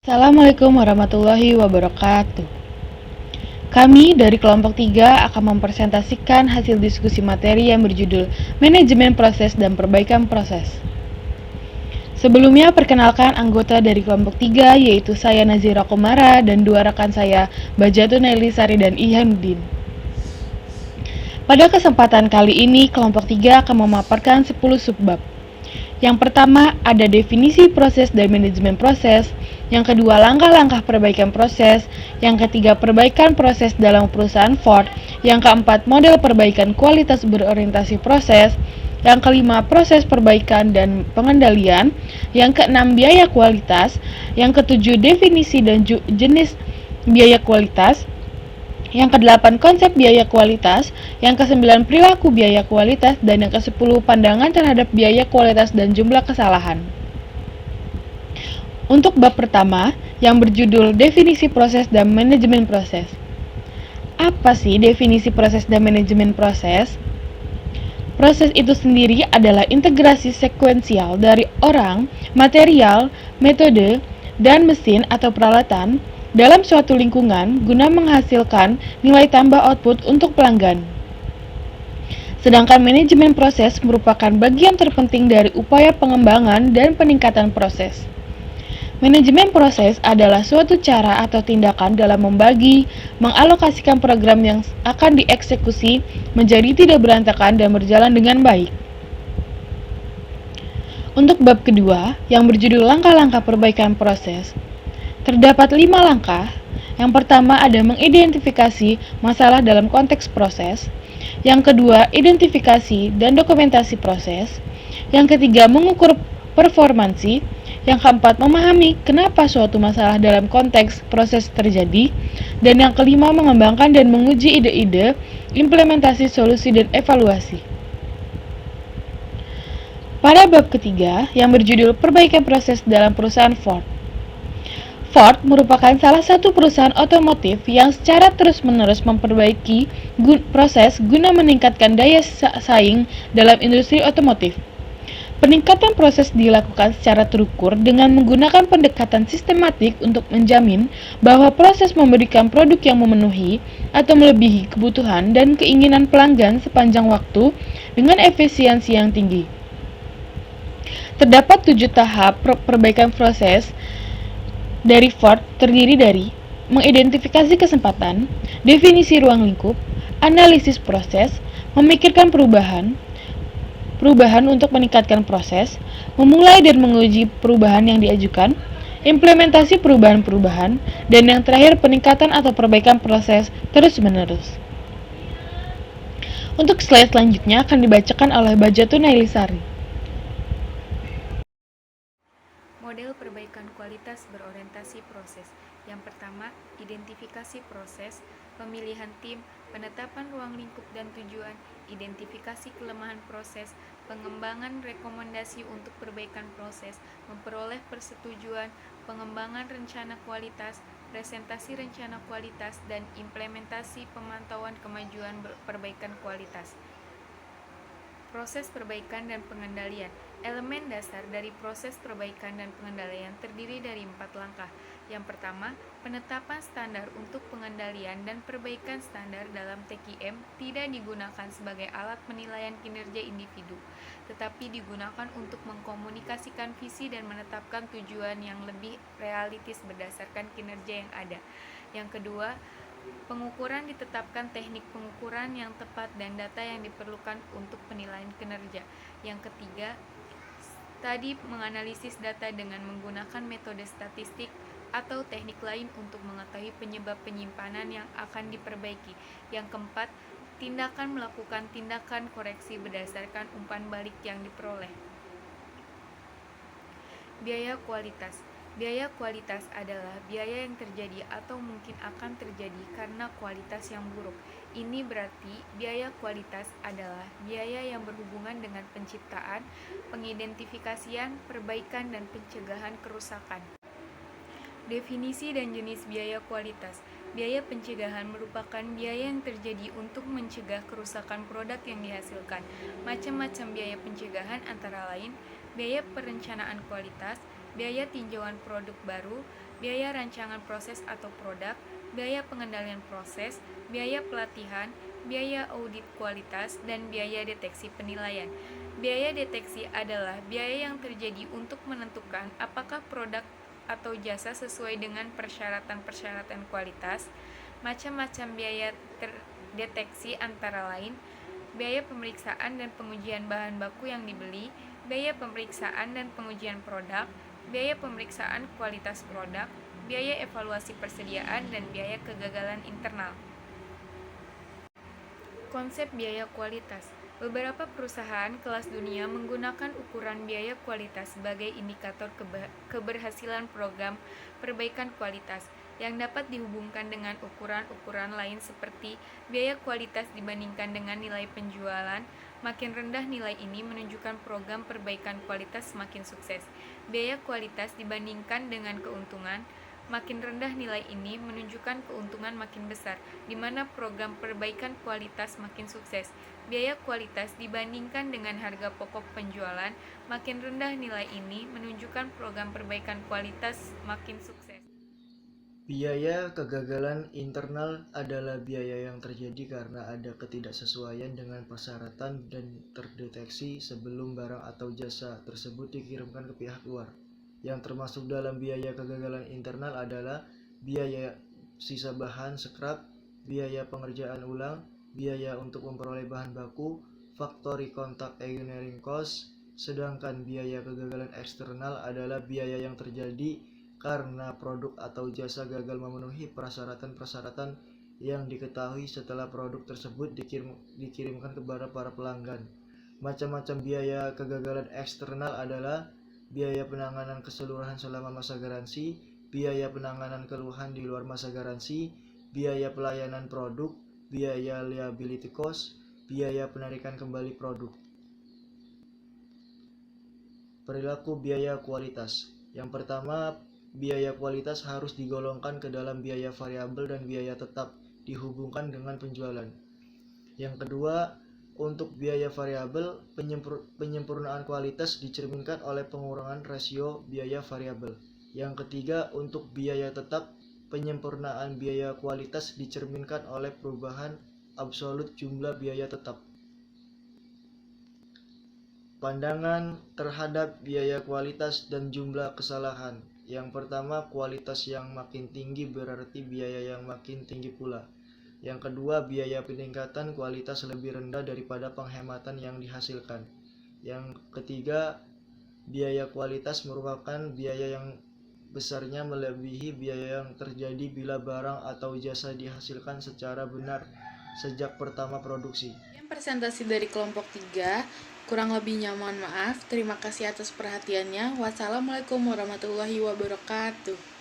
Assalamualaikum warahmatullahi wabarakatuh. Kami dari kelompok 3 akan mempresentasikan hasil diskusi materi yang berjudul Manajemen Proses dan Perbaikan Proses. Sebelumnya perkenalkan anggota dari kelompok 3 yaitu saya Nazira Komara dan dua rekan saya Bajatun Elisari dan Ihanuddin. Pada kesempatan kali ini kelompok 3 akan memaparkan 10 subbab. Yang pertama, ada definisi proses dan manajemen proses. Yang kedua, langkah-langkah perbaikan proses. Yang ketiga, perbaikan proses dalam perusahaan Ford. Yang keempat, model perbaikan kualitas berorientasi proses. Yang kelima, proses perbaikan dan pengendalian. Yang keenam, biaya kualitas. Yang ketujuh, definisi dan jenis biaya kualitas. Yang kedelapan, konsep biaya kualitas. Yang kesembilan, perilaku biaya kualitas. Dan yang kesepuluh, pandangan terhadap biaya kualitas dan jumlah kesalahan. Untuk bab pertama, yang berjudul Definisi Proses dan Manajemen Proses. Apa sih definisi proses dan manajemen proses? Proses itu sendiri adalah integrasi sekuensial dari orang, material, metode, dan mesin atau peralatan dalam suatu lingkungan guna menghasilkan nilai tambah output untuk pelanggan. Sedangkan manajemen proses merupakan bagian terpenting dari upaya pengembangan dan peningkatan proses. Manajemen proses adalah suatu cara atau tindakan dalam membagi, mengalokasikan program yang akan dieksekusi menjadi tidak berantakan dan berjalan dengan baik. Untuk bab kedua, yang berjudul langkah-langkah perbaikan proses, terdapat 5 langkah. Yang pertama ada mengidentifikasi masalah dalam konteks proses. Yang kedua, identifikasi dan dokumentasi proses. Yang ketiga, mengukur performansi. Yang keempat, memahami kenapa suatu masalah dalam konteks proses terjadi. Dan yang kelima, mengembangkan dan menguji ide-ide, implementasi solusi dan evaluasi. Pada bab ketiga, yang berjudul Perbaikan Proses dalam Perusahaan Ford. Ford merupakan salah satu perusahaan otomotif yang secara terus-menerus memperbaiki proses guna meningkatkan daya saing dalam industri otomotif. Peningkatan proses dilakukan secara terukur dengan menggunakan pendekatan sistematik untuk menjamin bahwa proses memberikan produk yang memenuhi atau melebihi kebutuhan dan keinginan pelanggan sepanjang waktu dengan efisiensi yang tinggi. Terdapat 7 tahap perbaikan proses dari Ford, terdiri dari mengidentifikasi kesempatan, definisi ruang lingkup, analisis proses, memikirkan perubahan untuk meningkatkan proses, memulai dan menguji perubahan yang diajukan, implementasi perubahan-perubahan, dan yang terakhir peningkatan atau perbaikan proses terus-menerus. Untuk slide selanjutnya akan dibacakan oleh Bajatun Elisari. Model perbaikan kualitas berorientasi proses. Yang pertama, identifikasi proses, pemilihan tim, penetapan ruang lingkup dan tujuan, identifikasi kelemahan proses, pengembangan rekomendasi untuk perbaikan proses, memperoleh persetujuan, pengembangan rencana kualitas, presentasi rencana kualitas, dan implementasi pemantauan kemajuan perbaikan kualitas. Proses perbaikan dan pengendalian. Elemen dasar dari proses perbaikan dan pengendalian terdiri dari 4 langkah. Yang pertama, penetapan standar untuk pengendalian dan perbaikan standar dalam TQM tidak digunakan sebagai alat penilaian kinerja individu, tetapi digunakan untuk mengkomunikasikan visi dan menetapkan tujuan yang lebih realistis berdasarkan kinerja yang ada. Yang kedua, pengukuran ditetapkan teknik pengukuran yang tepat dan data yang diperlukan untuk penilaian kinerja. Yang ketiga, tadi menganalisis data dengan menggunakan metode statistik atau teknik lain untuk mengetahui penyebab penyimpanan yang akan diperbaiki. Yang keempat, tindakan melakukan tindakan koreksi berdasarkan umpan balik yang diperoleh. Biaya kualitas. Biaya kualitas adalah biaya yang terjadi atau mungkin akan terjadi karena kualitas yang buruk. Ini berarti biaya kualitas adalah biaya yang berhubungan dengan penciptaan, pengidentifikasian, perbaikan, dan pencegahan kerusakan. Definisi dan jenis biaya kualitas. Biaya pencegahan merupakan biaya yang terjadi untuk mencegah kerusakan produk yang dihasilkan. Macam-macam biaya pencegahan antara lain biaya perencanaan kualitas, biaya tinjauan produk baru, biaya rancangan proses atau produk, biaya pengendalian proses, biaya pelatihan, biaya audit kualitas, dan biaya deteksi penilaian. Biaya deteksi adalah biaya yang terjadi untuk menentukan apakah produk atau jasa sesuai dengan persyaratan-persyaratan kualitas. Macam-macam biaya deteksi antara lain biaya pemeriksaan dan pengujian bahan baku yang dibeli, biaya pemeriksaan dan pengujian produk, biaya pemeriksaan kualitas produk, biaya evaluasi persediaan, dan biaya kegagalan internal. Konsep biaya kualitas. Beberapa perusahaan kelas dunia menggunakan ukuran biaya kualitas sebagai indikator keberhasilan program perbaikan kualitas yang dapat dihubungkan dengan ukuran-ukuran lain seperti biaya kualitas dibandingkan dengan nilai penjualan. Makin rendah nilai ini menunjukkan program perbaikan kualitas semakin sukses. Biaya kualitas dibandingkan dengan keuntungan. Makin rendah nilai ini menunjukkan keuntungan makin besar, di mana program perbaikan kualitas makin sukses. Biaya kualitas dibandingkan dengan harga pokok penjualan, makin rendah nilai ini menunjukkan program perbaikan kualitas makin sukses. Biaya kegagalan internal adalah biaya yang terjadi karena ada ketidaksesuaian dengan persyaratan dan terdeteksi sebelum barang atau jasa tersebut dikirimkan ke pihak luar. Yang termasuk dalam biaya kegagalan internal adalah biaya sisa bahan scrap, biaya pengerjaan ulang, biaya untuk memperoleh bahan baku, factory contact engineering cost, sedangkan biaya kegagalan eksternal adalah biaya yang terjadi karena produk atau jasa gagal memenuhi persyaratan-persyaratan yang diketahui setelah produk tersebut dikirimkan kepada para pelanggan. Macam-macam biaya kegagalan eksternal adalah biaya penanganan keseluruhan selama masa garansi, biaya penanganan keluhan di luar masa garansi, biaya pelayanan produk, biaya liability cost, biaya penarikan kembali produk. Perilaku biaya kualitas. Yang pertama, biaya kualitas harus digolongkan ke dalam biaya variabel dan biaya tetap dihubungkan dengan penjualan. Yang kedua, untuk biaya variabel, penyempurnaan kualitas dicerminkan oleh pengurangan rasio biaya variabel. Yang ketiga, untuk biaya tetap, penyempurnaan biaya kualitas dicerminkan oleh perubahan absolut jumlah biaya tetap. Pandangan terhadap biaya kualitas dan jumlah kesalahan. Yang pertama, kualitas yang makin tinggi berarti biaya yang makin tinggi pula. Yang kedua, biaya peningkatan kualitas lebih rendah daripada penghematan yang dihasilkan. Yang ketiga, biaya kualitas merupakan biaya yang besarnya melebihi biaya yang terjadi bila barang atau jasa dihasilkan secara benar sejak pertama produksi. Presentasi dari kelompok 3, kurang lebihnya mohon maaf. Terima kasih atas perhatiannya. Wassalamualaikum warahmatullahi wabarakatuh.